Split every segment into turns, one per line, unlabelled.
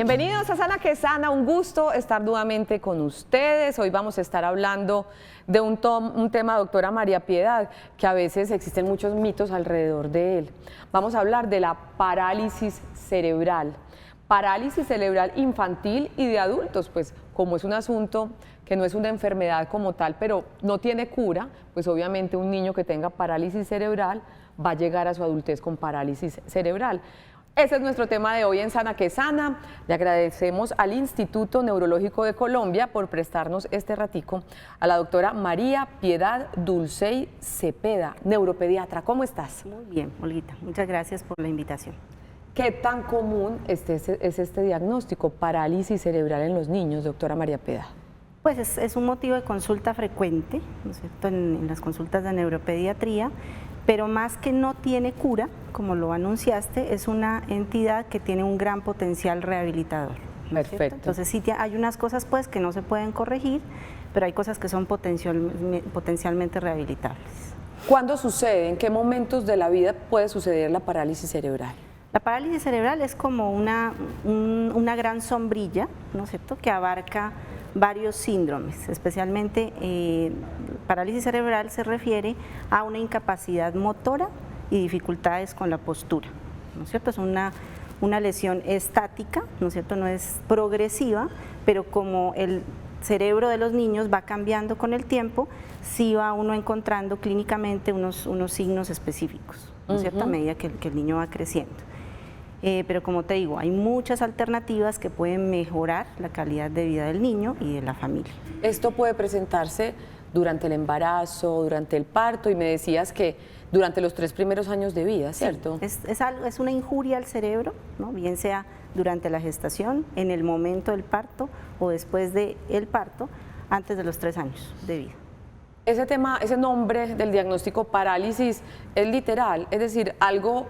Bienvenidos a Sana que Sana, un gusto estar nuevamente con ustedes. Hoy vamos a estar hablando de un tema, doctora María Piedad, que a veces existen muchos mitos alrededor de él. Vamos a hablar de la parálisis cerebral infantil y de adultos, pues como es un asunto que no es una enfermedad como tal, pero no tiene cura, pues obviamente un niño que tenga parálisis cerebral va a llegar a su adultez con parálisis cerebral. Ese es nuestro tema de hoy en Sana que Sana. Le agradecemos al Instituto Neurológico de Colombia por prestarnos este ratico, a la doctora María Piedad Dulcey Cepeda, neuropediatra. ¿Cómo estás?
Muy bien, Olguita. Muchas gracias por la invitación.
¿Qué tan común es este diagnóstico, parálisis cerebral en los niños, doctora María Piedad?
Pues es un motivo de consulta frecuente, ¿no es cierto?, en las consultas de neuropediatría, pero más que no tiene cura, como lo anunciaste, es una entidad que tiene un gran potencial rehabilitador. ¿No es cierto? Entonces sí hay unas cosas pues que no se pueden corregir, pero hay cosas que son potencialmente rehabilitables.
¿Cuándo sucede? ¿En qué momentos de la vida puede suceder la parálisis cerebral?
La parálisis cerebral es como una gran sombrilla, ¿no es cierto?, que abarca varios síndromes, especialmente parálisis cerebral se refiere a una incapacidad motora y dificultades con la postura, ¿no es cierto? Es una lesión estática, ¿no es cierto?, no es progresiva, pero como el cerebro de los niños va cambiando con el tiempo, sí va uno encontrando clínicamente unos signos específicos, ¿no es cierto?, a medida que el niño va creciendo. Pero como te digo, hay muchas alternativas que pueden mejorar la calidad de vida del niño y de la familia.
Esto puede presentarse durante el embarazo, durante el parto, y me decías que durante los 3 primeros años de vida, ¿cierto?
Sí, es una injuria al cerebro, ¿no?, bien sea durante la gestación, en el momento del parto o después del parto, antes de los 3 años de vida.
Ese nombre del diagnóstico parálisis es literal, es decir, algo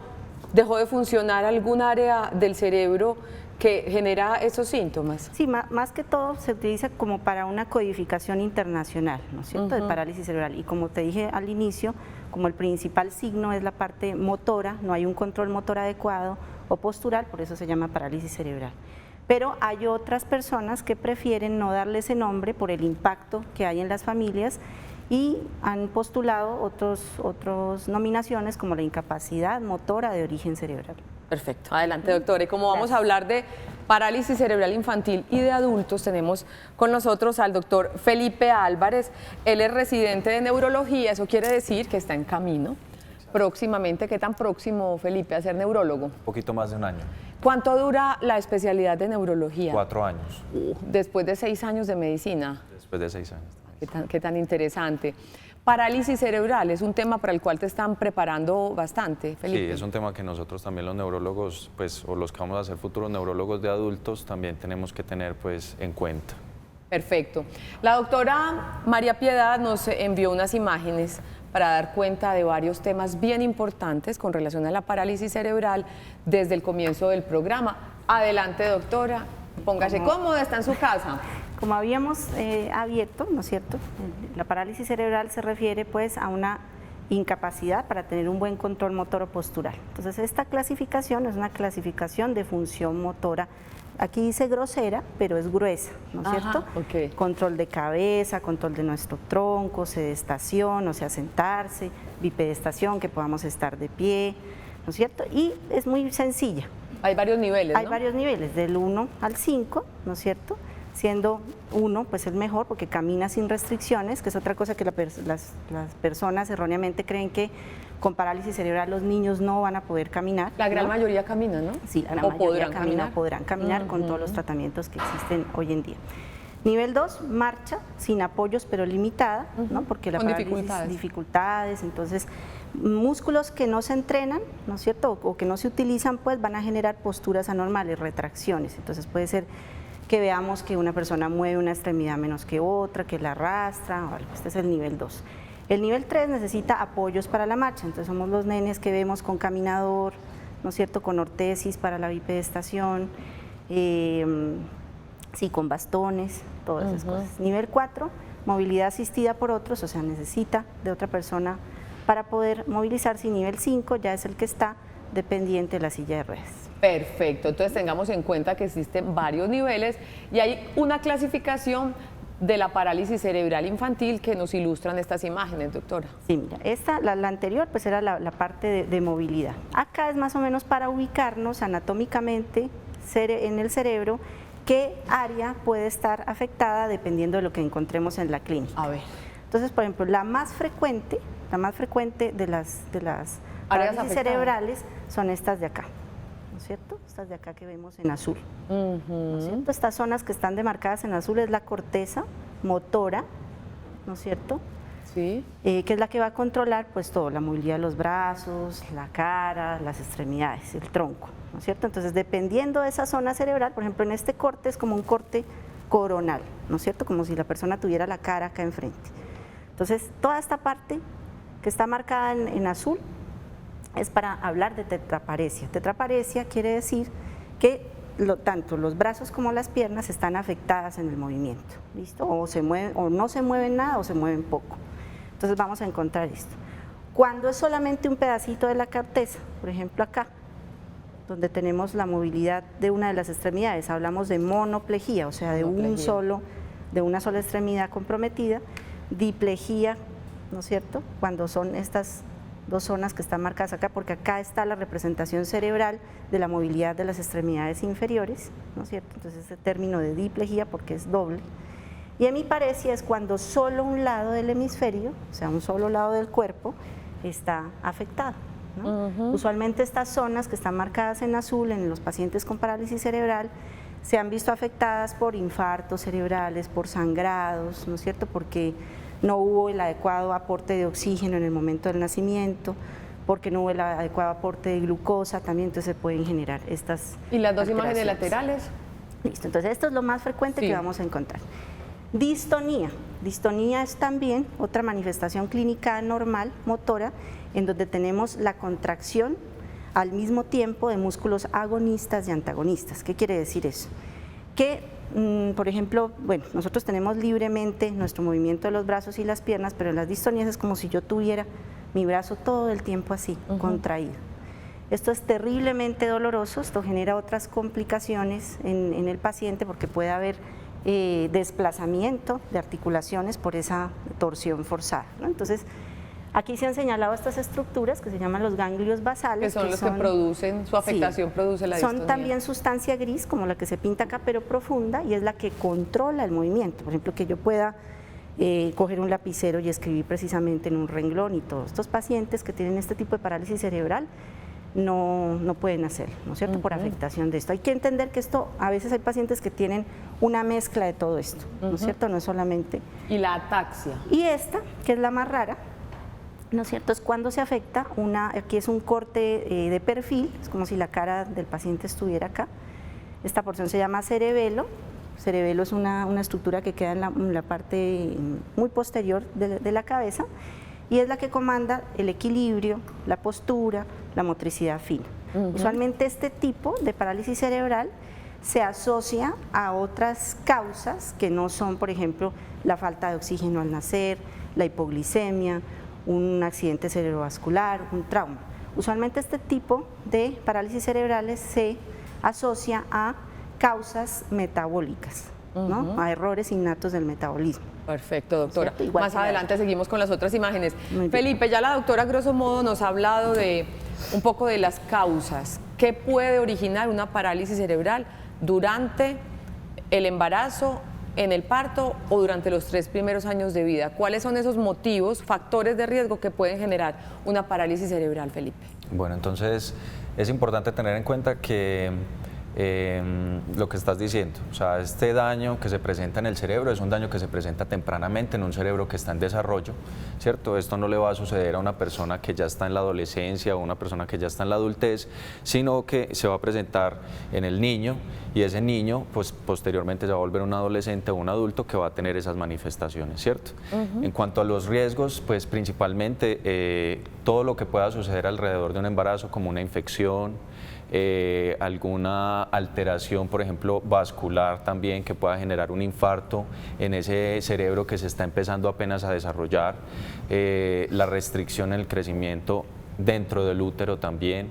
dejó de funcionar algún área del cerebro que genera esos síntomas.
Sí, más que todo se utiliza como para una codificación internacional, ¿no es cierto?, de parálisis cerebral. Y como te dije al inicio, como el principal signo es la parte motora, no hay un control motor adecuado o postural, por eso se llama parálisis cerebral. Pero hay otras personas que prefieren no darle ese nombre por el impacto que hay en las familias y han postulado otras nominaciones como la incapacidad motora de origen cerebral.
Perfecto, adelante doctora. Y como vamos a hablar de parálisis cerebral infantil y de adultos, tenemos con nosotros al doctor Felipe Álvarez. Él es residente de neurología, eso quiere decir que está en camino próximamente. ¿Qué tan próximo, Felipe, a ser neurólogo?
Un poquito más de un año.
¿Cuánto dura la especialidad de neurología?
4 años.
Después de 6 años de medicina.
Después de 6 años.
Qué tan interesante. Parálisis cerebral es un tema para el cual te están preparando bastante, Felipe.
Sí, es un tema que nosotros también los neurólogos, pues, o los que vamos a ser futuros neurólogos de adultos, también tenemos que tener pues en cuenta.
Perfecto. La doctora María Piedad nos envió unas imágenes para dar cuenta de varios temas bien importantes con relación a la parálisis cerebral desde el comienzo del programa. Adelante, doctora, póngase cómoda, está en su casa.
Como habíamos abierto, ¿no es cierto?, la parálisis cerebral se refiere pues a una incapacidad para tener un buen control motor o postural. Entonces esta clasificación es una clasificación de función motora. Aquí dice grosera, pero es gruesa, ¿no es cierto?
Okay.
Control de cabeza, control de nuestro tronco, sedestación, o sea, sentarse, bipedestación, que podamos estar de pie, ¿no es cierto? Y es muy sencilla.
Hay varios niveles, ¿no?
Hay varios niveles, del 1 al 5, ¿no es cierto?, siendo 1 pues el mejor porque camina sin restricciones, que es otra cosa que las personas erróneamente creen que con parálisis cerebral los niños no van a poder caminar.
La gran mayoría camina, ¿no?
Sí, la mayoría podrán caminar con todos los tratamientos que existen hoy en día. Nivel 2, marcha sin apoyos pero limitada, ¿no?, porque la parálisis dificultades, entonces músculos que no se entrenan, ¿no es cierto?, o que no se utilizan, pues van a generar posturas anormales, retracciones, entonces puede ser que veamos que una persona mueve una extremidad menos que otra, que la arrastra, este es el nivel 2. El nivel 3 necesita apoyos para la marcha, entonces somos los nenes que vemos con caminador, ¿no es cierto?, con ortesis para la bipedestación, sí, con bastones, todas esas cosas. Nivel 4, movilidad asistida por otros, o sea, necesita de otra persona para poder movilizarse. Y nivel 5 ya es el que está dependiente de la silla de ruedas.
Perfecto, entonces tengamos en cuenta que existen varios niveles y hay una clasificación de la parálisis cerebral infantil que nos ilustran estas imágenes, doctora.
Sí, mira, la anterior pues era la parte de movilidad. Acá es más o menos para ubicarnos anatómicamente en el cerebro qué área puede estar afectada dependiendo de lo que encontremos en la clínica.
A ver.
Entonces, por ejemplo, la más frecuente de las parálisis cerebrales son estas de acá, ¿no es cierto? Estas de acá que vemos en azul, ¿no es cierto? Estas zonas que están demarcadas en azul es la corteza motora, ¿no es cierto?
Sí.
Que es la que va a controlar pues todo, la movilidad de los brazos, la cara, las extremidades, el tronco, ¿no es cierto? Entonces, dependiendo de esa zona cerebral, por ejemplo, en este corte es como un corte coronal, ¿no es cierto? Como si la persona tuviera la cara acá enfrente. Entonces, toda esta parte que está marcada en azul es para hablar de tetraparesia. Tetraparesia quiere decir que tanto los brazos como las piernas están afectadas en el movimiento, ¿listo? O se mueven, o no se mueven nada o se mueven poco. Entonces vamos a encontrar esto. Cuando es solamente un pedacito de la corteza, por ejemplo acá, donde tenemos la movilidad de una de las extremidades, hablamos de monoplegia, o sea, de una sola extremidad comprometida, diplegia, ¿no es cierto? Cuando son estas dos zonas que están marcadas acá, porque acá está la representación cerebral de la movilidad de las extremidades inferiores, ¿no es cierto? Entonces ese término de diplegia porque es doble. Y hemiparesia es cuando solo un lado del hemisferio, o sea, un solo lado del cuerpo, está afectado, ¿no? Usualmente estas zonas que están marcadas en azul en los pacientes con parálisis cerebral se han visto afectadas por infartos cerebrales, por sangrados, ¿no es cierto? Porque no hubo el adecuado aporte de oxígeno en el momento del nacimiento, porque no hubo el adecuado aporte de glucosa también, entonces se pueden generar estas
¿Y las dos
alteraciones.
imágenes laterales?
Listo, entonces esto es lo más frecuente
Sí.
que vamos a encontrar. Distonía. Distonía es también otra manifestación clínica normal, motora, en donde tenemos la contracción al mismo tiempo de músculos agonistas y antagonistas. ¿Qué quiere decir eso? Que por ejemplo, bueno, nosotros tenemos libremente nuestro movimiento de los brazos y las piernas, pero en las distonías es como si yo tuviera mi brazo todo el tiempo así, contraído. Esto es terriblemente doloroso, esto genera otras complicaciones en el paciente porque puede haber desplazamiento de articulaciones por esa torsión forzada, ¿no? Entonces, aquí se han señalado estas estructuras que se llaman los ganglios basales.
Que son los que producen, su afectación produce la distonía.
Son también sustancia gris, como la que se pinta acá, pero profunda, y es la que controla el movimiento. Por ejemplo, que yo pueda coger un lapicero y escribir precisamente en un renglón, y todos estos pacientes que tienen este tipo de parálisis cerebral no pueden hacerlo, ¿no es cierto? Por afectación de esto. Hay que entender que esto, a veces hay pacientes que tienen una mezcla de todo esto, ¿no es cierto? No es solamente...
Y la ataxia.
Y esta, que es la más rara, ¿no es cierto? Es cuando se afecta aquí es un corte de perfil, es como si la cara del paciente estuviera acá. Esta porción se llama cerebelo. Cerebelo es una estructura que queda en la parte muy posterior de la cabeza y es la que comanda el equilibrio, la postura, la motricidad fina. Usualmente este tipo de parálisis cerebral se asocia a otras causas que no son, por ejemplo, la falta de oxígeno al nacer, la hipoglicemia, un accidente cerebrovascular, un trauma. Usualmente este tipo de parálisis cerebrales se asocia a causas metabólicas, ¿no? A errores innatos del metabolismo.
Perfecto, doctora.
Igual
Más adelante seguimos con las otras imágenes.
Muy bien.
Felipe, ya la doctora grosso modo nos ha hablado de un poco de las causas. ¿Qué puede originar una parálisis cerebral durante el embarazo, en el parto o durante los 3 primeros años de vida? ¿Cuáles son esos motivos, factores de riesgo que pueden generar una parálisis cerebral, Felipe?
Bueno, entonces es importante tener en cuenta que lo que estás diciendo, o sea, este daño que se presenta en el cerebro es un daño que se presenta tempranamente en un cerebro que está en desarrollo, ¿cierto? Esto no le va a suceder a una persona que ya está en la adolescencia o una persona que ya está en la adultez, sino que se va a presentar en el niño y ese niño pues posteriormente se va a volver un adolescente o un adulto que va a tener esas manifestaciones, ¿cierto? En cuanto a los riesgos, pues principalmente todo lo que pueda suceder alrededor de un embarazo como una infección, alguna alteración, por ejemplo, vascular también que pueda generar un infarto en ese cerebro que se está empezando apenas a desarrollar, la restricción en el crecimiento dentro del útero también,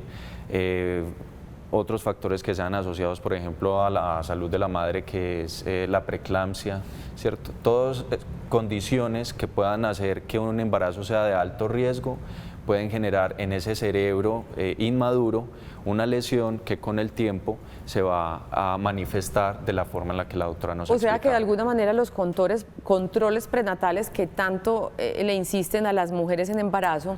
otros factores que sean asociados, por ejemplo, a la salud de la madre, que es la preeclampsia, ¿cierto? Todas condiciones que puedan hacer que un embarazo sea de alto riesgo pueden generar en ese cerebro inmaduro una lesión que con el tiempo se va a manifestar de la forma en la que la doctora nos ha explicado.
O sea que de alguna manera los controles prenatales que tanto le insisten a las mujeres en embarazo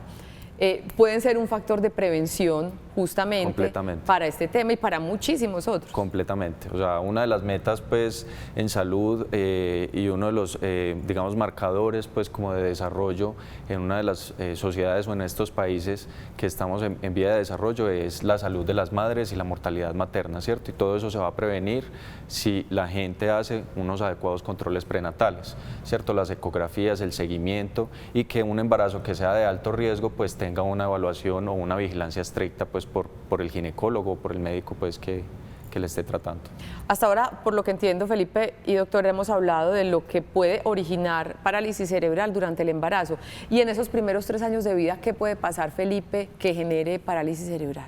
pueden ser un factor de prevención justamente para este tema y para muchísimos otros.
Completamente. O sea, una de las metas pues en salud y uno de los digamos marcadores pues como de desarrollo en una de las sociedades o en estos países que estamos en vía de desarrollo es la salud de las madres y la mortalidad materna, ¿cierto? Y todo eso se va a prevenir si la gente hace unos adecuados controles prenatales, ¿cierto? Las ecografías, el seguimiento y que un embarazo que sea de alto riesgo pues tenga una evaluación o una vigilancia estricta pues por el ginecólogo o por el médico pues que le esté tratando.
Hasta ahora, por lo que entiendo, Felipe y doctor, hemos hablado de lo que puede originar parálisis cerebral durante el embarazo. Y en esos primeros 3 años de vida, ¿qué puede pasar, Felipe, que genere parálisis cerebral?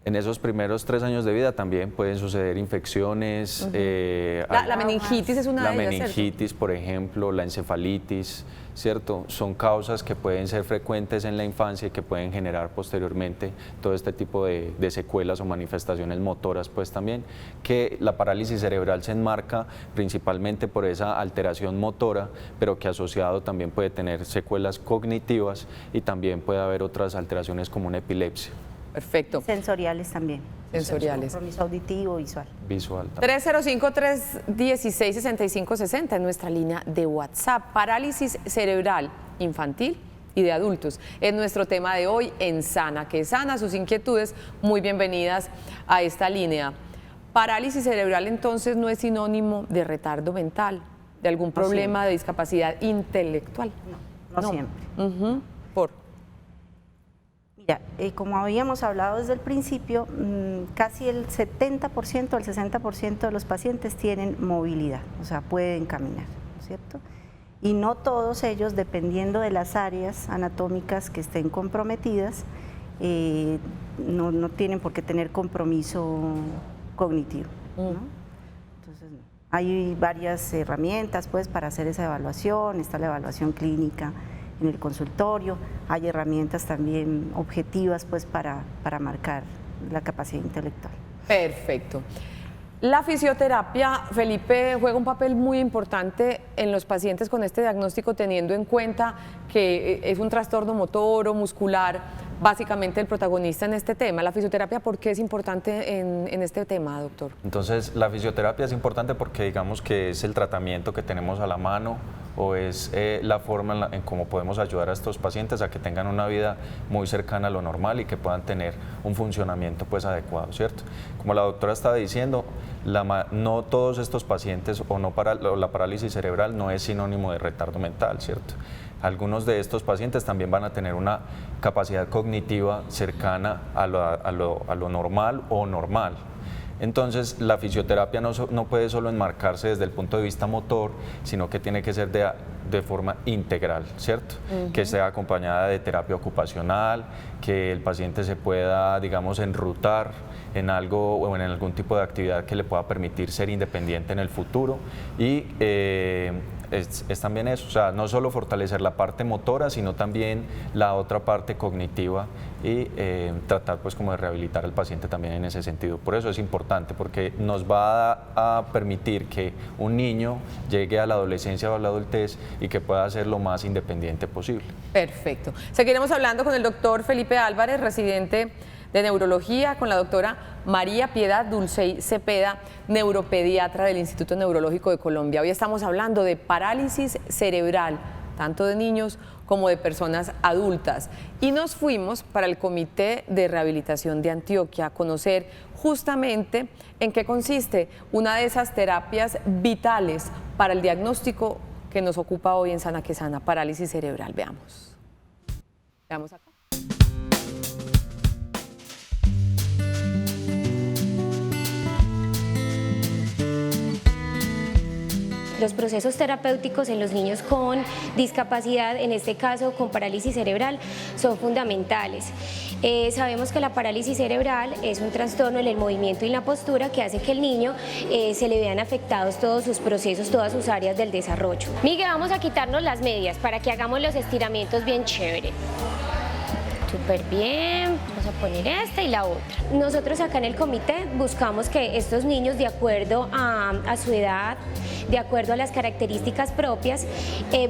En esos primeros 3 años de vida también pueden suceder infecciones.
La meningitis es una de ellas,
la meningitis, por ejemplo, la encefalitis, ¿cierto? Son causas que pueden ser frecuentes en la infancia y que pueden generar posteriormente todo este tipo de secuelas o manifestaciones motoras, pues también, que la parálisis cerebral se enmarca principalmente por esa alteración motora, pero que asociado también puede tener secuelas cognitivas y también puede haber otras alteraciones como una epilepsia.
Perfecto.
Sensoriales también.
Sensoriales.
Compromiso auditivo, visual.
Visual.
305-316-6560 en nuestra línea de WhatsApp. Parálisis cerebral infantil y de adultos. Es nuestro tema de hoy en Sana que Sana. Sus inquietudes muy bienvenidas a esta línea. Parálisis cerebral entonces no es sinónimo de retardo mental, de algún problema de discapacidad intelectual.
No siempre.
¿Por?
Mira, como habíamos hablado desde el principio, casi el 70%, el 60% de los pacientes tienen movilidad, o sea, pueden caminar, ¿cierto? Y no todos ellos, dependiendo de las áreas anatómicas que estén comprometidas, no tienen por qué tener compromiso cognitivo, ¿no? Entonces, hay varias herramientas pues, para hacer esa evaluación, está la evaluación clínica en el consultorio, hay herramientas también objetivas pues para marcar la capacidad intelectual.
Perfecto. La fisioterapia, Felipe, juega un papel muy importante en los pacientes con este diagnóstico, teniendo en cuenta que es un trastorno motor o muscular, básicamente el protagonista en este tema. La fisioterapia, ¿por qué es importante en este tema, doctor?
Entonces, la fisioterapia es importante porque digamos que es el tratamiento que tenemos a la mano o es la forma en cómo podemos ayudar a estos pacientes a que tengan una vida muy cercana a lo normal y que puedan tener un funcionamiento pues adecuado, ¿cierto? Como la doctora estaba diciendo, no todos estos pacientes o la parálisis cerebral no es sinónimo de retardo mental, ¿cierto? Algunos de estos pacientes también van a tener una capacidad cognitiva cercana a lo normal o normal. Entonces, la fisioterapia no puede solo enmarcarse desde el punto de vista motor, sino que tiene que ser de forma integral, ¿cierto? Que sea acompañada de terapia ocupacional, que el paciente se pueda, digamos, enrutar en algo o en algún tipo de actividad que le pueda permitir ser independiente en el futuro y es también eso, o sea, no solo fortalecer la parte motora, sino también la otra parte cognitiva y tratar pues como de rehabilitar al paciente también en ese sentido. Por eso es importante, porque nos va a permitir que un niño llegue a la adolescencia o a la adultez y que pueda ser lo más independiente posible.
Perfecto. Seguiremos hablando con el doctor Felipe Álvarez, residente de neurología, con la doctora María Piedad Dulcey Cepeda, neuropediatra del Instituto Neurológico de Colombia. Hoy estamos hablando de parálisis cerebral, tanto de niños como de personas adultas. Y nos fuimos para el Comité de Rehabilitación de Antioquia a conocer justamente en qué consiste una de esas terapias vitales para el diagnóstico que nos ocupa hoy en Sana que Sana, parálisis cerebral. Veamos. Veamos acá.
Los procesos terapéuticos en los niños con discapacidad, en este caso con parálisis cerebral, son fundamentales. Sabemos que la parálisis cerebral es un trastorno en el movimiento y en la postura que hace que el niño se le vean afectados todos sus procesos, todas sus áreas del desarrollo. Miguel, vamos a quitarnos las medias para que hagamos los estiramientos bien chévere. Súper bien, vamos a poner esta y la otra. Nosotros acá en el comité buscamos que estos niños, de acuerdo a su edad, de acuerdo a las características propias,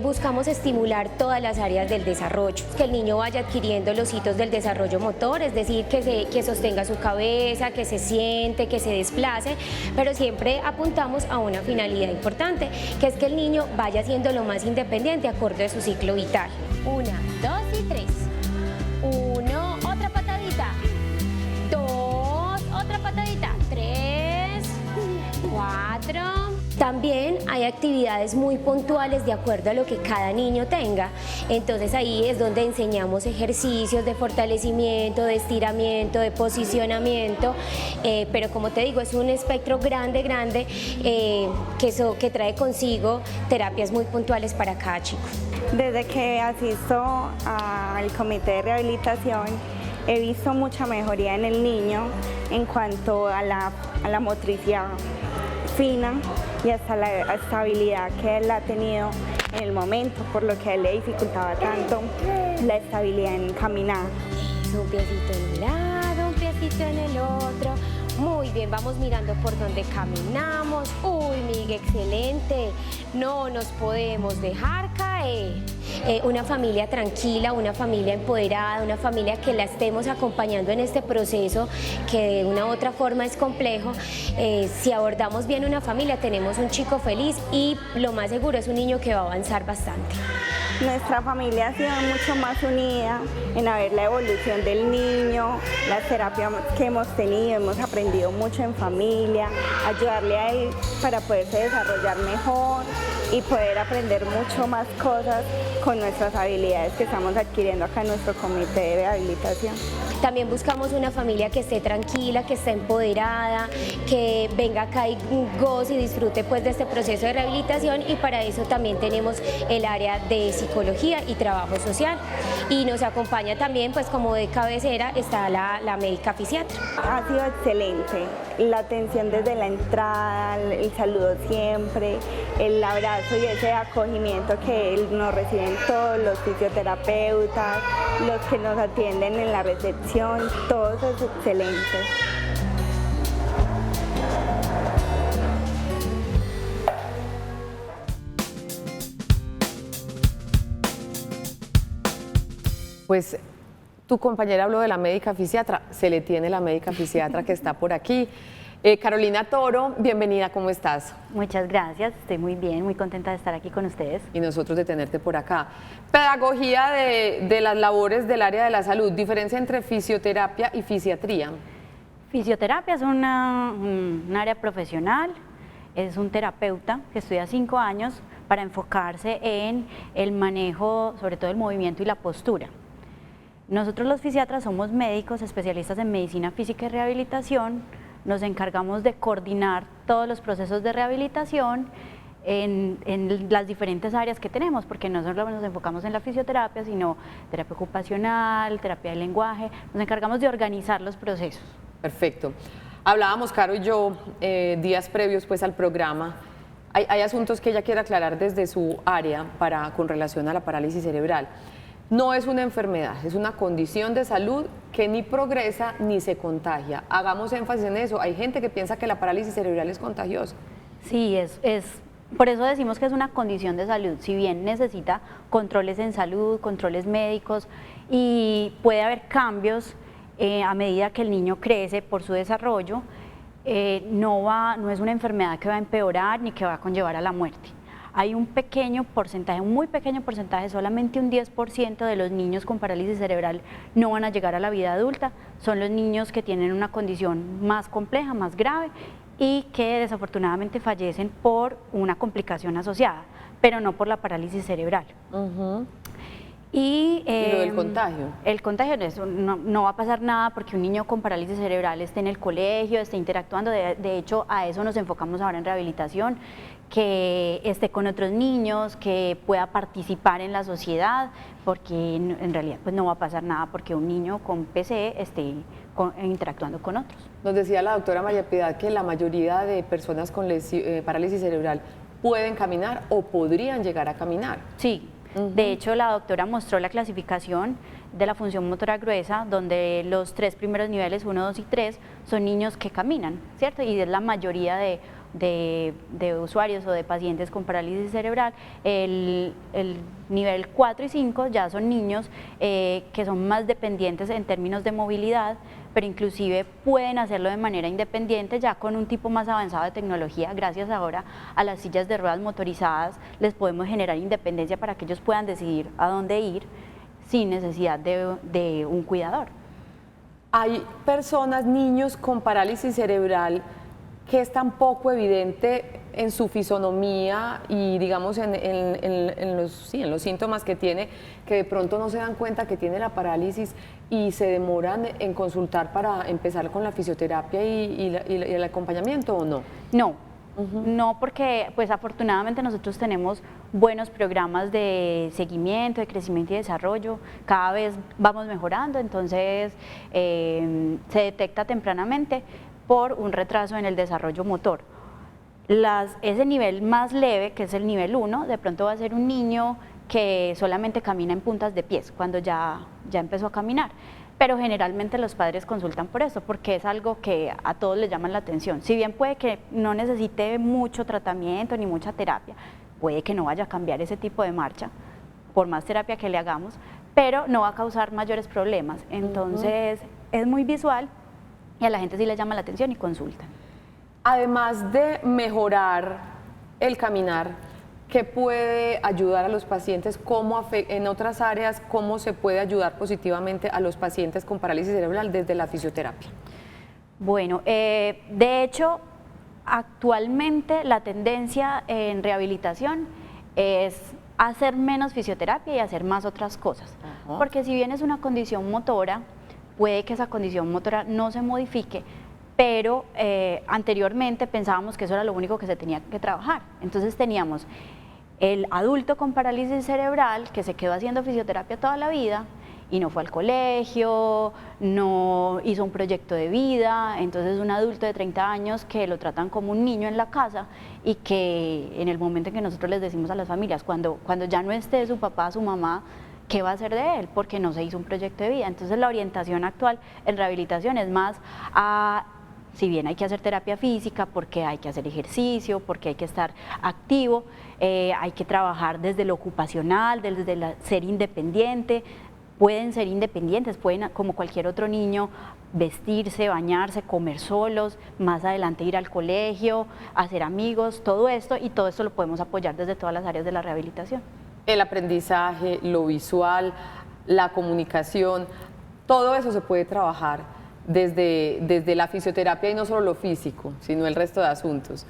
buscamos estimular todas las áreas del desarrollo, que el niño vaya adquiriendo los hitos del desarrollo motor, es decir, que sostenga su cabeza, que se siente, que se desplace, pero siempre apuntamos a una finalidad importante, que es que el niño vaya siendo lo más independiente acorde a su ciclo vital. 1, 2 y 3. 1, otra patadita. 2, otra patadita. 3, 4. También hay actividades muy puntuales de acuerdo a lo que cada niño tenga. Entonces ahí es donde enseñamos ejercicios de fortalecimiento, de estiramiento, de posicionamiento. Pero como te digo, es un espectro grande que trae consigo terapias muy puntuales para cada chico.
Desde que asisto al comité de rehabilitación he visto mucha mejoría en el niño en cuanto a la motricidad fina y hasta la estabilidad que él ha tenido en el momento, por lo que a él le dificultaba tanto la estabilidad en caminar.
Un piecito en un lado, un piecito en el otro. Muy bien, vamos mirando por dónde caminamos. Uy, Miguel, excelente. No nos podemos dejar caer. Una familia tranquila, una familia empoderada, una familia que la estemos acompañando en este proceso que de una u otra forma es complejo. Si abordamos bien una familia, tenemos un chico feliz y lo más seguro es un niño que va a avanzar bastante.
Nuestra familia ha sido mucho más unida en ver la evolución del niño, las terapias que hemos tenido, hemos aprendido mucho en familia, ayudarle a él para poderse desarrollar mejor y poder aprender mucho más cosas con nuestras habilidades que estamos adquiriendo acá en nuestro comité de rehabilitación.
También buscamos una familia que esté tranquila, que esté empoderada, que venga acá y goce y disfrute pues de este proceso de rehabilitación, y para eso también tenemos el área de psicología y trabajo social, y nos acompaña también pues como de cabecera está la médica fisiatra.
Ha sido excelente, la atención desde la entrada, el saludo siempre, el abrazo y ese acogimiento que nos reciben todos los fisioterapeutas, los que nos atienden en la recepción, todo eso es excelente.
Pues tu compañera habló de la médica fisiatra, se le tiene la médica fisiatra que está por aquí. Carolina Toro, bienvenida, ¿cómo estás?
Muchas gracias, estoy muy bien, muy contenta de estar aquí con ustedes.
Y nosotros de tenerte por acá. Pedagogía de las labores del área de la salud, diferencia entre fisioterapia y fisiatría.
Fisioterapia es un área profesional, es un terapeuta que estudia 5 años para enfocarse en el manejo, sobre todo el movimiento y la postura. Nosotros los fisiatras somos médicos especialistas en medicina física y rehabilitación. Nos encargamos de coordinar todos los procesos de rehabilitación en las diferentes áreas que tenemos, porque no solo nos enfocamos en la fisioterapia, sino terapia ocupacional, terapia del lenguaje, nos encargamos de organizar los procesos.
Perfecto. Hablábamos, Caro y yo, días previos pues, al programa. Hay asuntos que ella quiere aclarar desde su área con relación a la parálisis cerebral. No es una enfermedad, es una condición de salud que ni progresa ni se contagia. Hagamos énfasis en eso. Hay gente que piensa que la parálisis cerebral es contagiosa.
Sí, por eso decimos que es una condición de salud. Si bien necesita controles en salud, controles médicos, y puede haber cambios a medida que el niño crece por su desarrollo, no es una enfermedad que va a empeorar ni que va a conllevar a la muerte. Hay un pequeño porcentaje, un muy pequeño porcentaje, solamente un 10% de los niños con parálisis cerebral no van a llegar a la vida adulta. Son los niños que tienen una condición más compleja, más grave, y que desafortunadamente fallecen por una complicación asociada, pero no por la parálisis cerebral.
¿Y lo del contagio?
El contagio no va a pasar nada porque un niño con parálisis cerebral esté en el colegio, esté interactuando, de hecho a eso nos enfocamos ahora en rehabilitación, que esté con otros niños, que pueda participar en la sociedad, porque en realidad pues no va a pasar nada porque un niño con PCE esté interactuando con otros.
Nos decía la doctora María Piedad que la mayoría de personas con parálisis cerebral pueden caminar o podrían llegar a caminar.
Sí. De hecho, la doctora mostró la clasificación de la función motora gruesa, donde los 3 primeros niveles, 1, 2 y 3, son niños que caminan, ¿cierto? Y es la mayoría de usuarios o de pacientes con parálisis cerebral. El nivel 4 y 5 ya son niños que son más dependientes en términos de movilidad, pero inclusive pueden hacerlo de manera independiente ya con un tipo más avanzado de tecnología. Gracias ahora a las sillas de ruedas motorizadas les podemos generar independencia para que ellos puedan decidir a dónde ir sin necesidad de un cuidador.
Hay personas, niños con parálisis cerebral que es tan poco evidente en su fisonomía y digamos en los síntomas que tiene, que de pronto no se dan cuenta que tiene la parálisis y se demoran en consultar para empezar con la fisioterapia y el acompañamiento, ¿o no?
No, no, porque pues afortunadamente nosotros tenemos buenos programas de seguimiento, de crecimiento y desarrollo, cada vez vamos mejorando, entonces se detecta tempranamente por un retraso en el desarrollo motor. Ese nivel más leve, que es el nivel 1, de pronto va a ser un niño que solamente camina en puntas de pies cuando ya empezó a caminar, pero generalmente los padres consultan por eso, porque es algo que a todos les llama la atención. Si bien puede que no necesite mucho tratamiento ni mucha terapia, puede que no vaya a cambiar ese tipo de marcha, por más terapia que le hagamos, pero no va a causar mayores problemas. Entonces es muy visual y a la gente sí le llama la atención y consultan.
Además de mejorar el caminar, ¿qué puede ayudar a los pacientes? En otras áreas, ¿cómo se puede ayudar positivamente a los pacientes con parálisis cerebral desde la fisioterapia?
Bueno, de hecho, actualmente la tendencia en rehabilitación es hacer menos fisioterapia y hacer más otras cosas. Porque si bien es una condición motora, puede que esa condición motora no se modifique, pero anteriormente pensábamos que eso era lo único que se tenía que trabajar. Entonces teníamos el adulto con parálisis cerebral que se quedó haciendo fisioterapia toda la vida y no fue al colegio, no hizo un proyecto de vida, entonces un adulto de 30 años que lo tratan como un niño en la casa y que en el momento en que nosotros les decimos a las familias, cuando ya no esté su papá, su mamá, ¿qué va a hacer de él? Porque no se hizo un proyecto de vida. Entonces la orientación actual en rehabilitación es más si bien hay que hacer terapia física, porque hay que hacer ejercicio, porque hay que estar activo, hay que trabajar desde lo ocupacional, desde ser independiente. Pueden ser independientes, pueden, como cualquier otro niño, vestirse, bañarse, comer solos, más adelante ir al colegio, hacer amigos, todo esto, y todo esto lo podemos apoyar desde todas las áreas de la rehabilitación.
El aprendizaje, lo visual, la comunicación, todo eso se puede trabajar desde la fisioterapia y no solo lo físico, sino el resto de asuntos.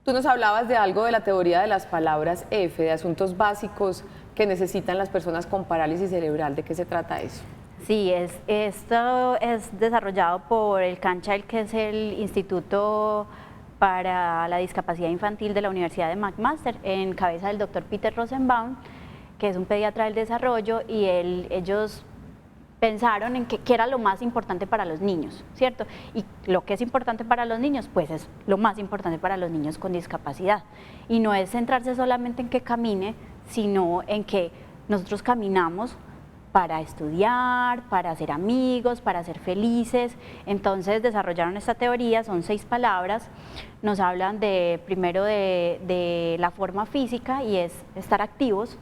Tú nos hablabas de algo de la teoría de las palabras F, de asuntos básicos que necesitan las personas con parálisis cerebral. ¿De qué se trata eso?
Sí, esto es desarrollado por el CanChild, que es el Instituto para la Discapacidad Infantil de la Universidad de McMaster, en cabeza del doctor Peter Rosenbaum, que es un pediatra del desarrollo, y ellos pensaron en qué era lo más importante para los niños, ¿cierto? Y lo que es importante para los niños, pues es lo más importante para los niños con discapacidad. Y no es centrarse solamente en que camine, sino en que nosotros caminamos para estudiar, para hacer amigos, para ser felices. Entonces desarrollaron esta teoría, son 6 palabras, nos hablan primero de la forma física, y es estar activos.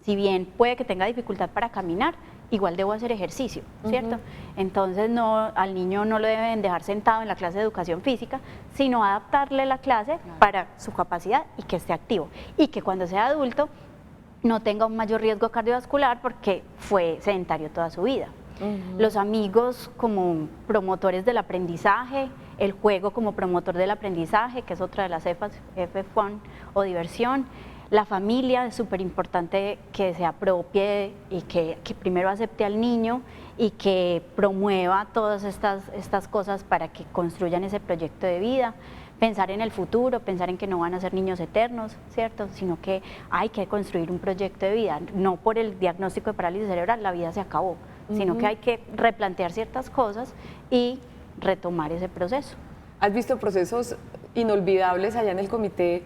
Si bien puede que tenga dificultad para caminar, igual debo hacer ejercicio, ¿cierto? Entonces al niño no lo deben dejar sentado en la clase de educación física, sino adaptarle la clase para su capacidad y que esté activo. Y que cuando sea adulto no tenga un mayor riesgo cardiovascular porque fue sedentario toda su vida. Los amigos como promotores del aprendizaje, el juego como promotor del aprendizaje, que es otra de las F, fun o diversión, La familia es súper importante que se apropie y que primero acepte al niño y que promueva todas estas cosas para que construyan ese proyecto de vida. Pensar en el futuro, pensar en que no van a ser niños eternos, ¿cierto? Sino que hay que construir un proyecto de vida. No por el diagnóstico de parálisis cerebral la vida se acabó, sino que hay que replantear ciertas cosas y retomar ese proceso.
¿Has visto procesos inolvidables allá en el comité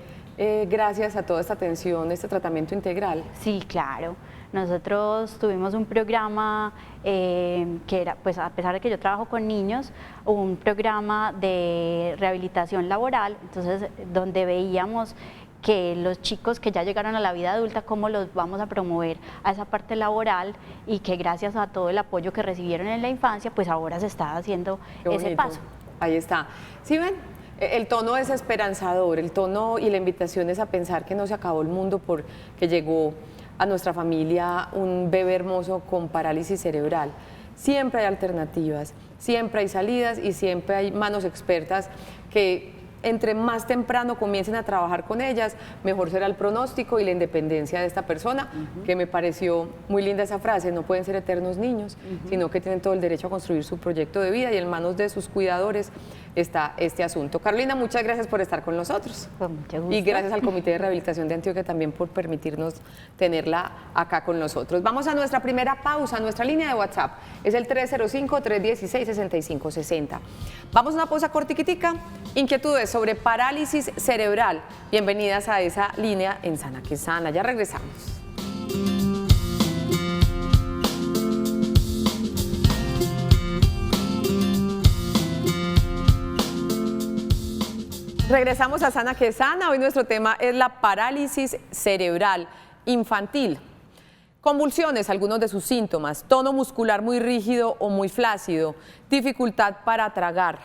gracias a toda esta atención, este tratamiento integral?
Sí, claro. Nosotros tuvimos un programa que era, pues a pesar de que yo trabajo con niños, un programa de rehabilitación laboral, entonces donde veíamos que los chicos que ya llegaron a la vida adulta, cómo los vamos a promover a esa parte laboral y que gracias a todo el apoyo que recibieron en la infancia, pues ahora se está haciendo ese paso.
Ahí está. ¿Sí ven? El tono es esperanzador, el tono y la invitación es a pensar que no se acabó el mundo porque llegó a nuestra familia un bebé hermoso con parálisis cerebral. Siempre hay alternativas, siempre hay salidas y siempre hay manos expertas que entre más temprano comiencen a trabajar con ellas, mejor será el pronóstico y la independencia de esta persona, que me pareció muy linda esa frase, no pueden ser eternos niños, sino que tienen todo el derecho a construir su proyecto de vida y en manos de sus cuidadores está este asunto. Carolina, muchas gracias por estar con nosotros.
Con mucho gusto.
Y gracias al Comité de Rehabilitación de Antioquia también por permitirnos tenerla acá con nosotros. Vamos a nuestra primera pausa, nuestra línea de WhatsApp es el 305-316-6560. Vamos a una pausa cortiquitica, inquietudes sobre parálisis cerebral. Bienvenidas a esa línea en Sana que Sana, ya regresamos. Regresamos a Sana que Sana. Hoy nuestro tema es la parálisis cerebral infantil. Convulsiones, algunos de sus síntomas, tono muscular muy rígido o muy flácido, dificultad para tragar,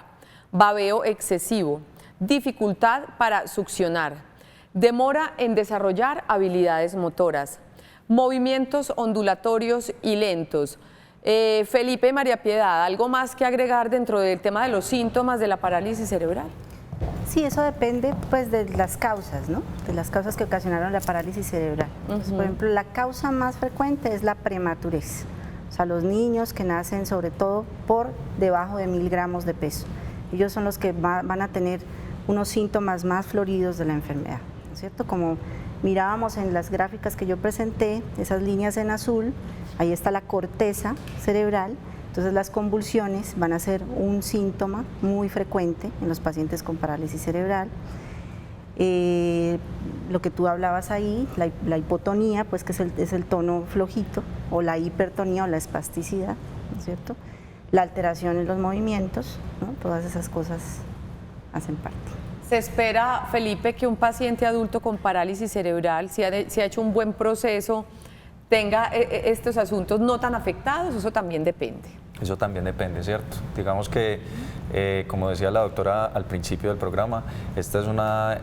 babeo excesivo, dificultad para succionar, demora en desarrollar habilidades motoras, movimientos ondulatorios y lentos. Felipe y María Piedad, ¿algo más que agregar dentro del tema de los síntomas de la parálisis cerebral?
Sí, eso depende pues de las causas, ¿no? De las causas que ocasionaron la parálisis cerebral. Entonces, por ejemplo, la causa más frecuente es la prematurez. O sea, los niños que nacen sobre todo por debajo de 1000 gramos de peso. Ellos son los que van a tener unos síntomas más floridos de la enfermedad, ¿no es cierto? Como mirábamos en las gráficas que yo presenté, esas líneas en azul, ahí está la corteza cerebral. Entonces las convulsiones van a ser un síntoma muy frecuente en los pacientes con parálisis cerebral. Lo que tú hablabas ahí, la hipotonía, pues que es el tono flojito, o la hipertonía o la espasticidad, ¿no es cierto? La alteración en los movimientos, ¿no? Todas esas cosas hacen parte.
¿Se espera, Felipe, que un paciente adulto con parálisis cerebral, si ha hecho un buen proceso, tenga estos asuntos no tan afectados? Eso también depende.
Eso también depende, ¿cierto? Digamos que, como decía la doctora al principio del programa, esta es una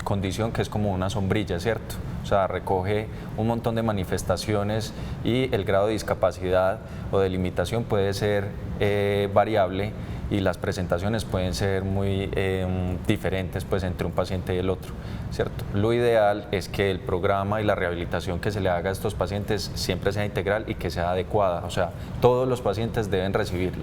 condición que es como una sombrilla, ¿cierto? O sea, recoge un montón de manifestaciones y el grado de discapacidad o de limitación puede ser variable y las presentaciones pueden ser muy diferentes pues, entre un paciente y el otro, ¿cierto? Lo ideal es que el programa y la rehabilitación que se le haga a estos pacientes siempre sea integral y que sea adecuada, o sea, todos los pacientes deben recibir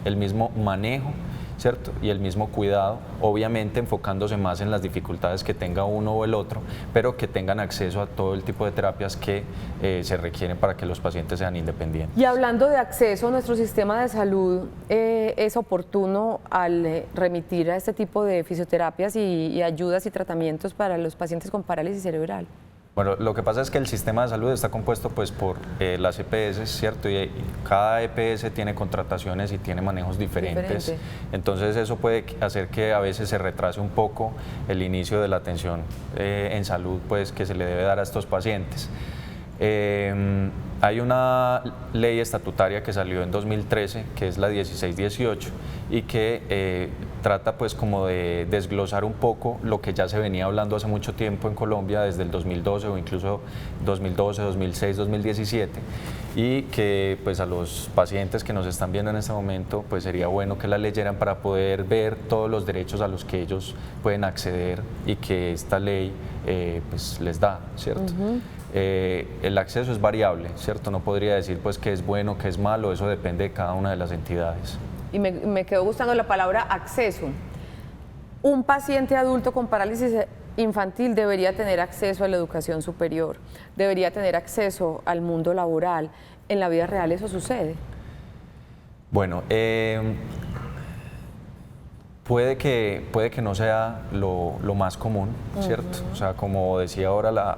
el mismo manejo, ¿cierto? Y el mismo cuidado, obviamente enfocándose más en las dificultades que tenga uno o el otro, pero que tengan acceso a todo el tipo de terapias que se requieren para que los pacientes sean independientes.
Y hablando de acceso, nuestro sistema de salud es oportuno al remitir a este tipo de fisioterapias y ayudas y tratamientos para los pacientes con parálisis cerebral.
Bueno, lo que pasa es que el sistema de salud está compuesto pues, por las EPS, ¿cierto? Y cada EPS tiene contrataciones y tiene manejos diferentes. Entonces eso puede hacer que a veces se retrase un poco el inicio de la atención en salud pues, que se le debe dar a estos pacientes. Hay una ley estatutaria que salió en 2013, que es la 1618, y que trata pues como de desglosar un poco lo que ya se venía hablando hace mucho tiempo en Colombia, desde el 2012 o incluso 2012, 2006, 2017, y que pues a los pacientes que nos están viendo en este momento pues sería bueno que la leyeran para poder ver todos los derechos a los que ellos pueden acceder y que esta ley pues les da, ¿cierto? El acceso es variable, ¿cierto? No podría decir pues que es bueno, que es malo, eso depende de cada una de las entidades.
Y me quedó gustando la palabra acceso. Un paciente adulto con parálisis infantil debería tener acceso a la educación superior, debería tener acceso al mundo laboral. ¿En la vida real eso sucede?
Bueno, puede que no sea lo más común, ¿cierto? O sea, como decía ahora la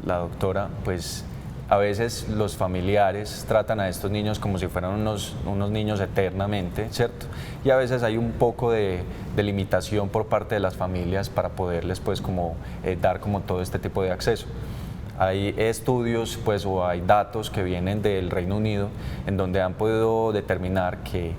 doctora, pues a veces los familiares tratan a estos niños como si fueran unos niños eternamente, ¿cierto? Y a veces hay un poco de limitación por parte de las familias para poderles pues como dar como todo este tipo de acceso. Hay estudios pues o hay datos que vienen del Reino Unido en donde han podido determinar que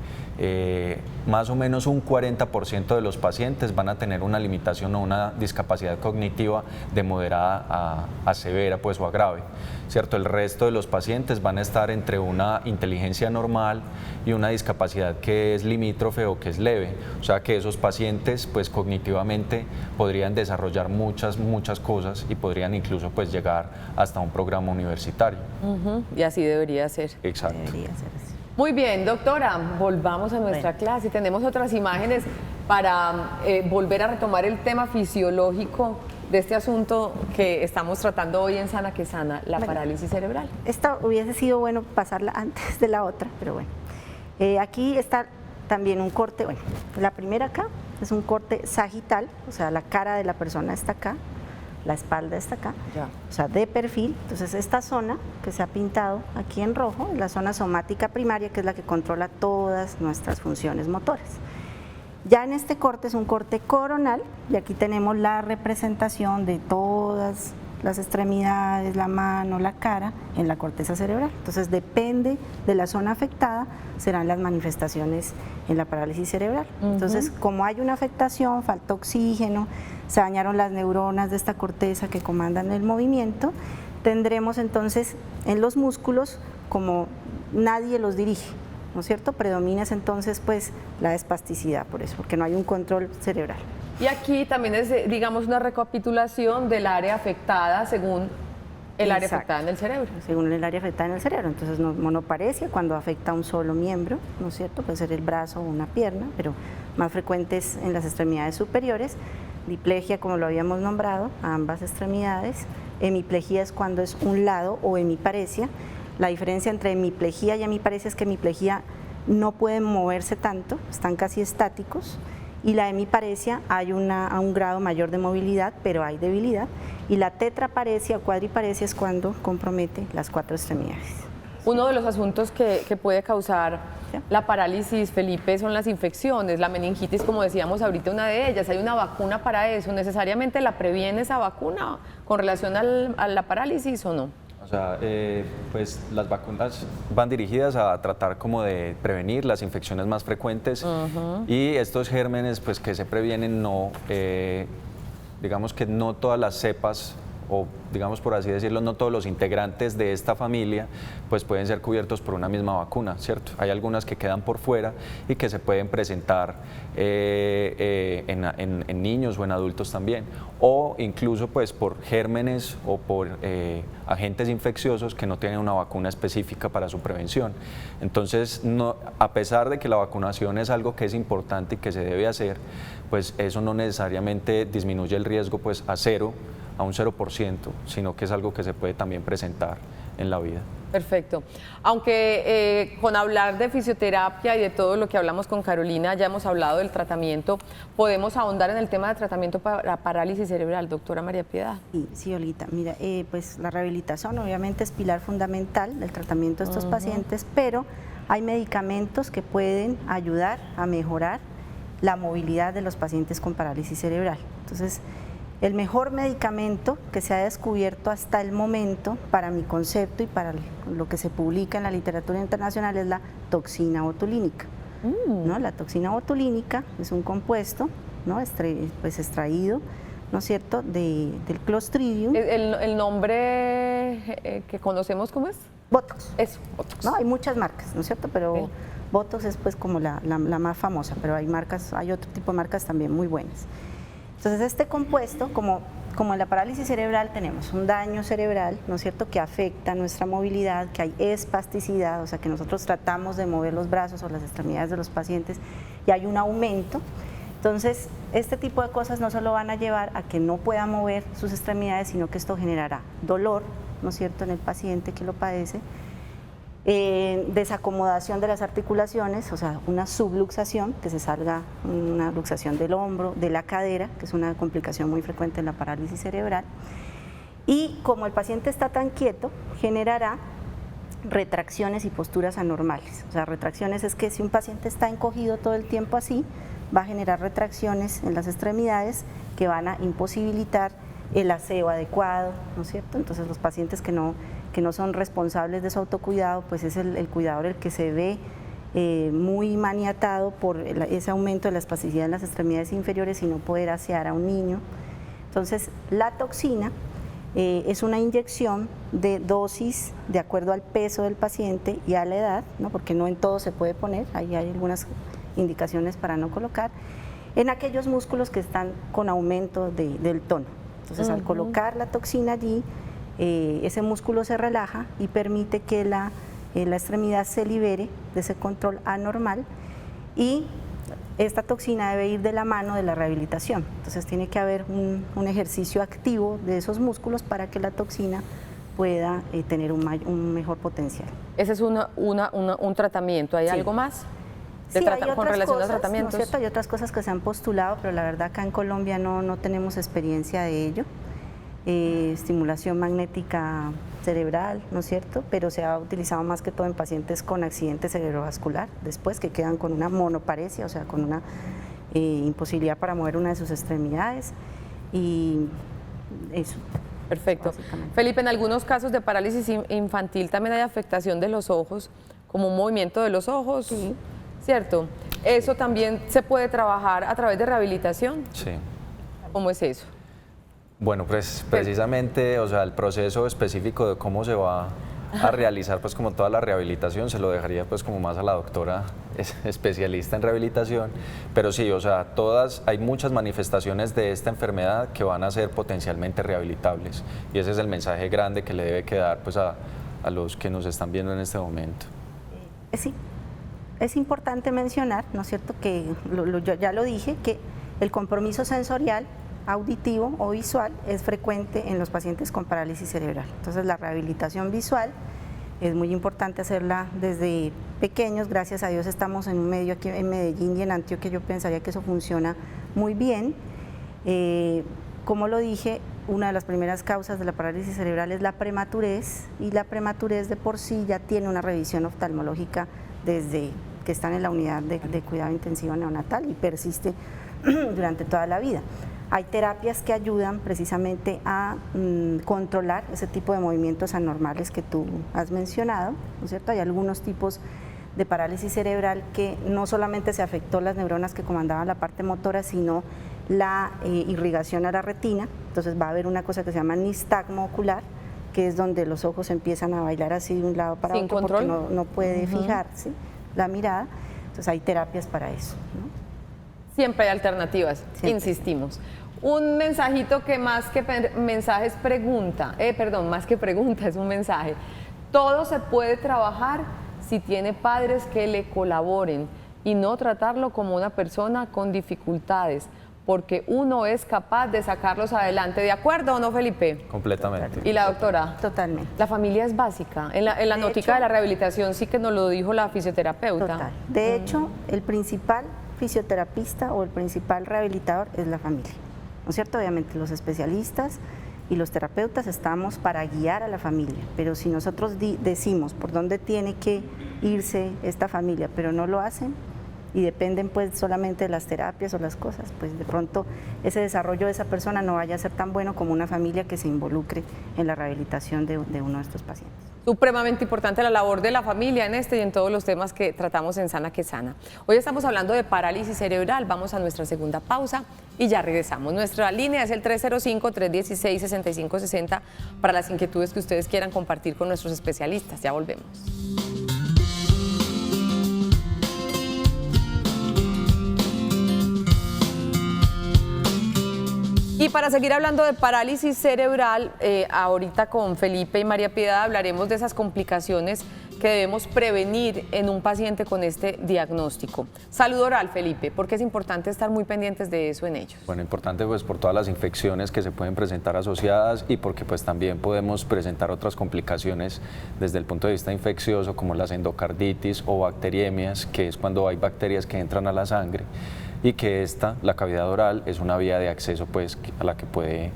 más o menos un 40% de los pacientes van a tener una limitación o una discapacidad cognitiva de moderada a severa pues, o a grave, ¿cierto? El resto de los pacientes van a estar entre una inteligencia normal y una discapacidad que es limítrofe o que es leve, o sea que esos pacientes pues cognitivamente podrían desarrollar muchas cosas y podrían incluso pues llegar hasta un programa universitario.
Y así debería ser.
Exacto.
Debería ser así.
Muy bien, doctora, volvamos a nuestra clase. Tenemos otras imágenes para volver a retomar el tema fisiológico de este asunto que estamos tratando hoy en Sana que Sana, la parálisis cerebral.
Esta hubiese sido bueno pasarla antes de la otra, pero bueno. Aquí está también un corte, bueno, la primera acá es un corte sagital, o sea, la cara de la persona está acá, la espalda está acá,
Ya.
o sea, de perfil. Entonces esta zona que se ha pintado aquí en rojo es la zona somática primaria, que es la que controla todas nuestras funciones motoras. Ya en este corte es un corte coronal y aquí tenemos la representación de todas las extremidades, la mano, la cara en la corteza cerebral. Entonces depende de la zona afectada serán las manifestaciones en la parálisis cerebral. Entonces como hay una afectación, falta oxígeno, se dañaron las neuronas de esta corteza que comandan el movimiento, tendremos entonces en los músculos como nadie los dirige, ¿no es cierto? Predomina entonces pues la espasticidad por eso, porque no hay un control cerebral.
Y aquí también es, digamos, una recapitulación del área afectada según el área afectada en el cerebro.
Según el área afectada en el cerebro. Entonces, monoparesia cuando afecta a un solo miembro, ¿no es cierto? Puede ser el brazo o una pierna, pero más frecuentes en las extremidades superiores. Diplegia, como lo habíamos nombrado, a ambas extremidades. Hemiplegia es cuando es un lado, o hemiparesia. La diferencia entre hemiplegia y hemiparesia es que hemiplegia no pueden moverse tanto, están casi estáticos, y la hemiparesia hay a un grado mayor de movilidad, pero hay debilidad, y la tetraparesia o cuadriparesia es cuando compromete las cuatro extremidades.
Uno de los asuntos que puede causar la parálisis, Felipe, son las infecciones, la meningitis, como decíamos ahorita, una de ellas. ¿Hay una vacuna para eso? ¿Necesariamente la previene esa vacuna con relación a la parálisis o no?
O sea, pues las vacunas van dirigidas a tratar como de prevenir las infecciones más frecuentes y estos gérmenes pues que se previenen no, digamos que no todas las cepas o digamos por así decirlo, no todos los integrantes de esta familia pues pueden ser cubiertos por una misma vacuna, ¿cierto? Hay algunas que quedan por fuera y que se pueden presentar en niños o en adultos también, o incluso pues por gérmenes o por agentes infecciosos que no tienen una vacuna específica para su prevención. Entonces, a pesar de que la vacunación es algo que es importante y que se debe hacer, pues eso no necesariamente disminuye el riesgo pues a cero, a un 0%, sino que es algo que se puede también presentar en la vida.
Perfecto. Aunque con hablar de fisioterapia y de todo lo que hablamos con Carolina, ya hemos hablado del tratamiento, podemos ahondar en el tema de tratamiento para parálisis cerebral, doctora María Piedad.
Sí, Olguita, mira, pues la rehabilitación obviamente es pilar fundamental del tratamiento de estos pacientes, pero hay medicamentos que pueden ayudar a mejorar la movilidad de los pacientes con parálisis cerebral. Entonces, el mejor medicamento que se ha descubierto hasta el momento, para mi concepto y para lo que se publica en la literatura internacional, es la toxina botulínica. ¿no? La toxina botulínica es un compuesto, ¿no? Pues extraído, ¿no es cierto?, del Clostridium.
¿El nombre que conocemos cómo es?
Botox.
Eso, Botox.
No, hay muchas marcas, ¿no es cierto? Pero
Ok.
Botox es pues como la más famosa, pero hay marcas, hay otro tipo de marcas también muy buenas. Entonces este compuesto, como en la parálisis cerebral tenemos un daño cerebral, ¿no es cierto?, que afecta nuestra movilidad, que hay espasticidad, o sea que nosotros tratamos de mover los brazos o las extremidades de los pacientes y hay un aumento. Entonces, este tipo de cosas no solo van a llevar a que no pueda mover sus extremidades, sino que esto generará dolor, ¿no es cierto?, en el paciente que lo padece, desacomodación de las articulaciones, o sea, una subluxación, que se salga una luxación del hombro, de la cadera, que es una complicación muy frecuente en la parálisis cerebral. Y como el paciente está tan quieto, generará retracciones y posturas anormales. O sea, retracciones es que si un paciente está encogido todo el tiempo así, va a generar retracciones en las extremidades que van a imposibilitar el aseo adecuado, ¿no es cierto? Entonces los pacientes que no son responsables de su autocuidado, pues es el cuidador el que se ve muy maniatado por ese aumento de la espasticidad en las extremidades inferiores y no poder asear a un niño. Entonces la toxina es una inyección de dosis de acuerdo al peso del paciente y a la edad, ¿no? Porque no en todo se puede poner, ahí hay algunas indicaciones para no colocar, en aquellos músculos que están con aumento del tono. Entonces al colocar la toxina allí, ese músculo se relaja y permite que la extremidad se libere de ese control anormal y esta toxina debe ir de la mano de la rehabilitación. Entonces tiene que haber un ejercicio activo de esos músculos para que la toxina pueda tener un mejor potencial.
Ese es un tratamiento. ¿Hay
Sí.
algo más?
Sí, hay
con
otras
relación
cosas,
a tratamientos.
¿no es cierto? Hay otras cosas que se han postulado, pero la verdad acá en Colombia no tenemos experiencia de ello. Estimulación magnética cerebral, ¿no es cierto? Pero se ha utilizado más que todo en pacientes con accidente cerebrovascular, después que quedan con una monoparesia, o sea, con una imposibilidad para mover una de sus extremidades y eso.
Perfecto.
Básicamente.
Felipe, en algunos casos de parálisis infantil también hay afectación de los ojos, como un movimiento de los ojos,
Sí.
¿cierto? ¿Eso también se puede trabajar a través de rehabilitación?
Sí.
¿Cómo es eso?
Bueno, pues precisamente, o sea, el proceso específico de cómo se va a realizar, pues como toda la rehabilitación, se lo dejaría pues como más a la doctora especialista en rehabilitación, pero sí, o sea, hay muchas manifestaciones de esta enfermedad que van a ser potencialmente rehabilitables y ese es el mensaje grande que le debe quedar pues a los que nos están viendo en este momento.
Sí, es importante mencionar, ¿no es cierto?, que yo ya lo dije, que el compromiso sensorial, auditivo o visual es frecuente en los pacientes con parálisis cerebral. Entonces la rehabilitación visual es muy importante hacerla desde pequeños. Gracias a Dios estamos en un medio aquí en Medellín y en Antioquia, yo pensaría que eso funciona muy bien. Como lo dije, una de las primeras causas de la parálisis cerebral es la prematurez y la prematurez de por sí ya tiene una revisión oftalmológica desde que están en la unidad de cuidado intensivo neonatal y persiste durante toda la vida. Hay terapias que ayudan precisamente a controlar ese tipo de movimientos anormales que tú has mencionado, ¿no es cierto? Hay algunos tipos de parálisis cerebral que no solamente se afectó las neuronas que comandaban la parte motora, sino la irrigación a la retina. Entonces va a haber una cosa que se llama nistagmo ocular, que es donde los ojos empiezan a bailar así de un lado para
Sin
otro
control.
porque no puede fijarse la mirada. Entonces hay terapias para eso, ¿no?
Siempre hay alternativas,
Siempre.
insistimos. Un mensajito que más que mensaje es pregunta, más que pregunta es un mensaje. Todo se puede trabajar si tiene padres que le colaboren y no tratarlo como una persona con dificultades, porque uno es capaz de sacarlos adelante. ¿De acuerdo o no, Felipe?
Completamente.
¿Y la doctora?
Totalmente.
La familia es básica. En la notica
hecho,
de la rehabilitación sí que nos lo dijo la fisioterapeuta.
Total. De hecho, el principal fisioterapista o el principal rehabilitador es la familia, ¿no es cierto? Obviamente los especialistas y los terapeutas estamos para guiar a la familia, pero si nosotros decimos por dónde tiene que irse esta familia, pero no lo hacen y dependen pues solamente de las terapias o las cosas, pues de pronto ese desarrollo de esa persona no vaya a ser tan bueno como una familia que se involucre en la rehabilitación de uno de estos pacientes.
Supremamente importante la labor de la familia en este y en todos los temas que tratamos en Sana que Sana. Hoy estamos hablando de parálisis cerebral, vamos a nuestra segunda pausa y ya regresamos. Nuestra línea es el 305-316-6560 para las inquietudes que ustedes quieran compartir con nuestros especialistas. Ya volvemos. Y para seguir hablando de parálisis cerebral, ahorita con Felipe y María Piedad hablaremos de esas complicaciones que debemos prevenir en un paciente con este diagnóstico. Salud oral, Felipe, porque es importante estar muy pendientes de eso en ellos.
Bueno, importante pues por todas las infecciones que se pueden presentar asociadas y porque pues también podemos presentar otras complicaciones desde el punto de vista infeccioso como las endocarditis o bacteriemias, que es cuando hay bacterias que entran a la sangre y que la cavidad oral, es una vía de acceso pues a la que puede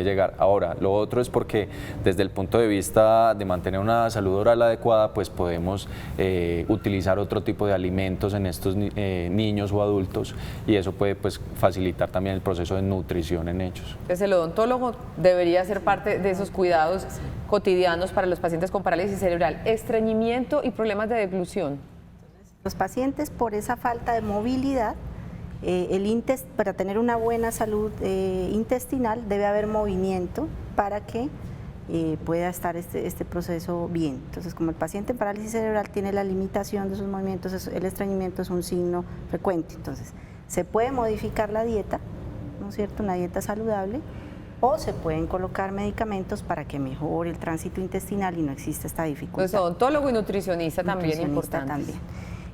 llegar. Ahora, lo otro es porque desde el punto de vista de mantener una salud oral adecuada, pues podemos utilizar otro tipo de alimentos en estos niños o adultos y eso puede pues facilitar también el proceso de nutrición en ellos.
Entonces el odontólogo debería ser parte de esos cuidados cotidianos para los pacientes con parálisis cerebral. Estreñimiento y problemas de deglución.
Los pacientes, por esa falta de movilidad, para tener una buena salud intestinal debe haber movimiento para que pueda estar este proceso bien. Entonces, como el paciente en parálisis cerebral tiene la limitación de sus movimientos, el estreñimiento es un signo frecuente. Entonces, se puede modificar la dieta, ¿no es cierto?, una dieta saludable, o se pueden colocar medicamentos para que mejore el tránsito intestinal y no exista esta dificultad.
Pues odontólogo y nutricionista también importante.
También.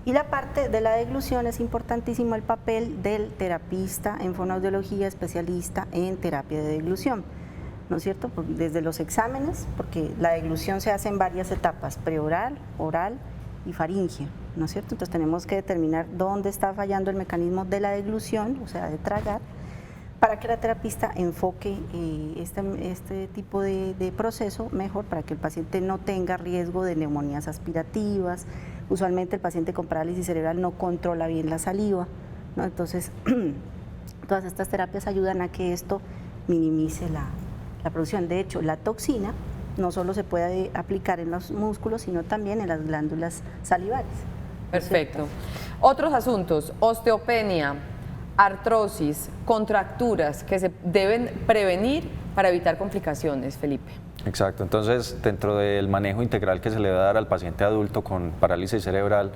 Y la parte de la deglución es importantísimo el papel del terapista en fonoaudiología, especialista en terapia de deglución, ¿no es cierto? Desde los exámenes, porque la deglución se hace en varias etapas, preoral, oral y faringea, ¿no es cierto? Entonces tenemos que determinar dónde está fallando el mecanismo de la deglución, o sea, de tragar, para que la terapista enfoque este tipo de proceso mejor, para que el paciente no tenga riesgo de neumonías aspirativas. Usualmente el paciente con parálisis cerebral no controla bien la saliva, ¿no? Entonces todas estas terapias ayudan a que esto minimice la producción. De hecho, la toxina no solo se puede aplicar en los músculos, sino también en las glándulas salivares.
Perfecto. Otros asuntos, osteopenia, artrosis, contracturas que se deben prevenir para evitar complicaciones, Felipe.
Exacto, entonces dentro del manejo integral que se le va a dar al paciente adulto con parálisis cerebral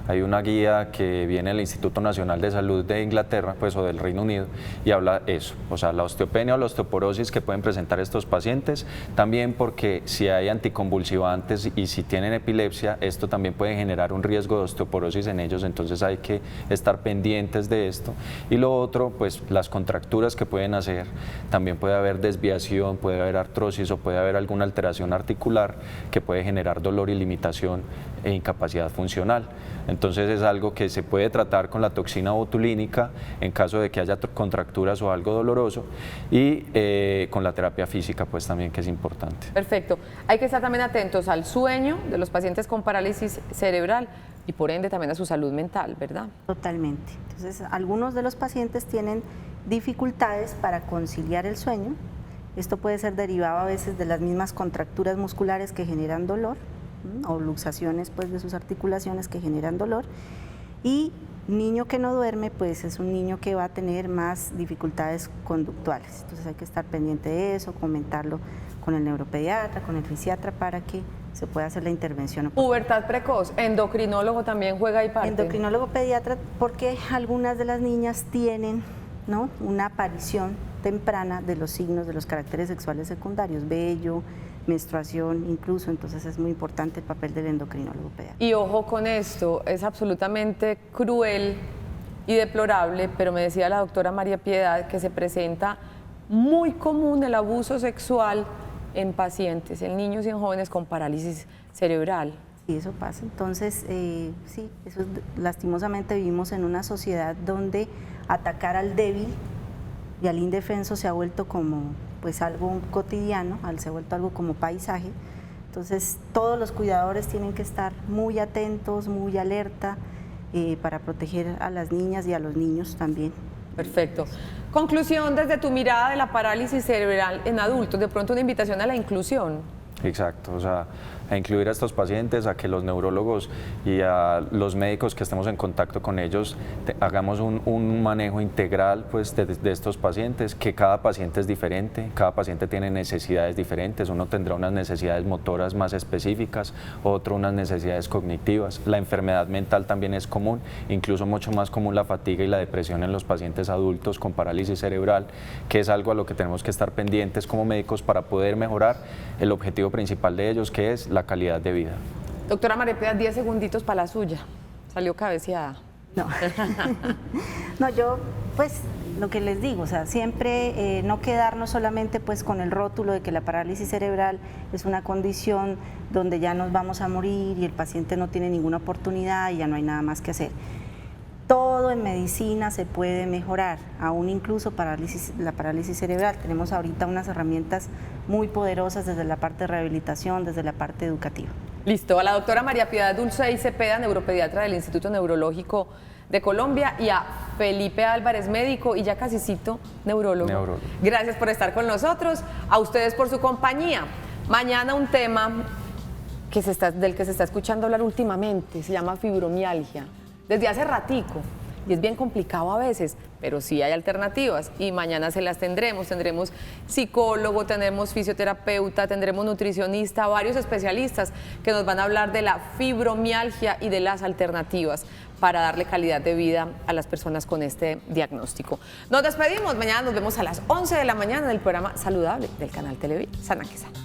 hay una guía que viene del Instituto Nacional de Salud de Inglaterra, pues, o del Reino Unido, y habla eso, o sea, la osteopenia o la osteoporosis que pueden presentar estos pacientes, también porque si hay anticonvulsivantes y si tienen epilepsia, esto también puede generar un riesgo de osteoporosis en ellos, entonces hay que estar pendientes de esto. Y lo otro, pues las contracturas que pueden hacer, también puede haber desviación, puede haber artrosis o puede haber alguna alteración articular que puede generar dolor y limitación e incapacidad funcional. Entonces es algo que se puede tratar con la toxina botulínica en caso de que haya contracturas o algo doloroso y con la terapia física pues también, que es importante.
Perfecto. Hay que estar también atentos al sueño de los pacientes con parálisis cerebral y por ende también a su salud mental, ¿verdad?
Totalmente. Entonces algunos de los pacientes tienen dificultades para conciliar el sueño. Esto puede ser derivado a veces de las mismas contracturas musculares que generan dolor o luxaciones pues, de sus articulaciones que generan dolor. Y niño que no duerme, pues es un niño que va a tener más dificultades conductuales. Entonces hay que estar pendiente de eso, comentarlo con el neuropediatra, con el fisiatra para que se pueda hacer la intervención.
Pubertad precoz, endocrinólogo también juega ahí parte.
Endocrinólogo pediatra, porque algunas de las niñas tienen, ¿no?, una aparición temprana de los signos de los caracteres sexuales secundarios, vello, menstruación incluso, entonces es muy importante el papel del endocrinólogo pediatra.
Y ojo con esto, es absolutamente cruel y deplorable, pero me decía la doctora María Piedad que se presenta muy común el abuso sexual en pacientes, en niños y en jóvenes con parálisis cerebral.
Sí, eso pasa. Entonces, sí, eso lastimosamente vivimos en una sociedad donde atacar al débil y al indefenso se ha vuelto como pues algo cotidiano, se ha vuelto algo como paisaje. Entonces todos los cuidadores tienen que estar muy atentos, muy alerta para proteger a las niñas y a los niños también.
Perfecto. Conclusión desde tu mirada de la parálisis cerebral en adultos, de pronto una invitación a la inclusión.
Exacto, o sea, a incluir a estos pacientes, a que los neurólogos y a los médicos que estemos en contacto con ellos hagamos un manejo integral pues, de estos pacientes, que cada paciente es diferente, cada paciente tiene necesidades diferentes, uno tendrá unas necesidades motoras más específicas, otro unas necesidades cognitivas. La enfermedad mental también es común, incluso mucho más común la fatiga y la depresión en los pacientes adultos con parálisis cerebral, que es algo a lo que tenemos que estar pendientes como médicos para poder mejorar el objetivo principal de ellos, que es la calidad de vida.
Doctora María Piedad, 10 segunditos para la suya. Salió cabeceada.
No, no, yo pues lo que les digo, o sea, siempre no quedarnos solamente pues con el rótulo de que la parálisis cerebral es una condición donde ya nos vamos a morir y el paciente no tiene ninguna oportunidad y ya no hay nada más que hacer. Todo en medicina se puede mejorar, aún incluso la parálisis cerebral. Tenemos ahorita unas herramientas muy poderosas desde la parte de rehabilitación, desde la parte educativa.
Listo, a la doctora María Piedad Dulcey Cepeda, neuropediatra del Instituto Neurológico de Colombia, y a Felipe Álvarez, médico y ya casicito neurólogo. Gracias por estar con nosotros, a ustedes por su compañía. Mañana un tema del que se está escuchando hablar últimamente, se llama fibromialgia. Desde hace ratico, y es bien complicado a veces, pero sí hay alternativas y mañana se las tendremos. Tendremos psicólogo, tendremos fisioterapeuta, tendremos nutricionista, varios especialistas que nos van a hablar de la fibromialgia y de las alternativas para darle calidad de vida a las personas con este diagnóstico. Nos despedimos, mañana nos vemos a las 11 de la mañana en el programa Saludable del canal Televida. Sana que sana.